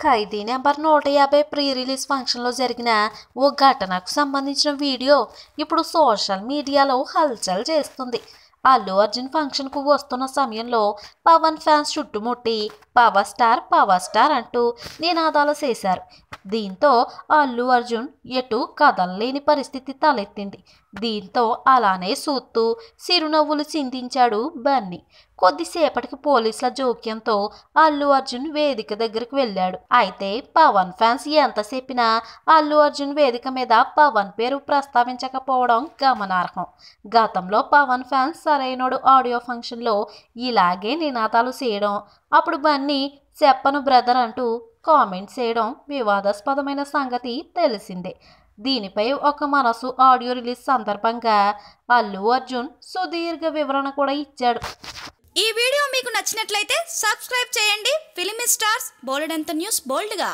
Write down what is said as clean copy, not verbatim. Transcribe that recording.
ఖైదీ number 150 pre release ఫంక్షన్లో జరిగిన ఓ ఘటనకు సంబంధించిన వీడియో ఇప్పుడు సోషల్ మీడియాలో హల్చల్ చేస్తుంది. అల్లు అర్జున్ ఫంక్షన్కు వస్తున్న సమయంలో పవన్ ఫ్యాన్స్ చుట్టుముట్టి పవర్ స్టార్ అంటూ నినాదాలు చేశారు. దీంతో అల్లు అర్జున్ ఎటు కదలలేని పరిస్థితి తలెత్తింది. దీంతో అలానే చూస్తూ చిరునవ్వులు చిందించాడు బన్నీ. కొద్దిసేపటికి పోలీసుల జోక్యంతో అల్లు అర్జున్ వేదిక దగ్గరికి వెళ్ళాడు. అయితే పవన్ ఫ్యాన్స్ ఎంతసేపినా అల్లు అర్జున్ వేదిక మీద పవన్ పేరు ప్రస్తావించకపోవడం గమనార్హం. గతంలో పవన్ ఫ్యాన్స్ సరైనోడు ఆడియో ఫంక్షన్లో ఇలాగే నినాదాలు చేయడం, అప్పుడు బన్నీ చెప్పను బ్రదర్ అంటూ కామెంట్స్ చేయడం వివాదాస్పదమైన సంగతి తెలిసిందే. దీనిపై ఒక మనసు ఆడియో రిలీజ్ సందర్భంగా అల్లు అర్జున్ సుదీర్ఘ వివరణ కూడా ఇచ్చాడు. ఈ వీడియో మీకు నచ్చినట్లయితే సబ్స్క్రైబ్ చేయండి. ఫిలిమి స్టార్స్ బోల్డ్ అంత న్యూస్ బోల్డ్గా.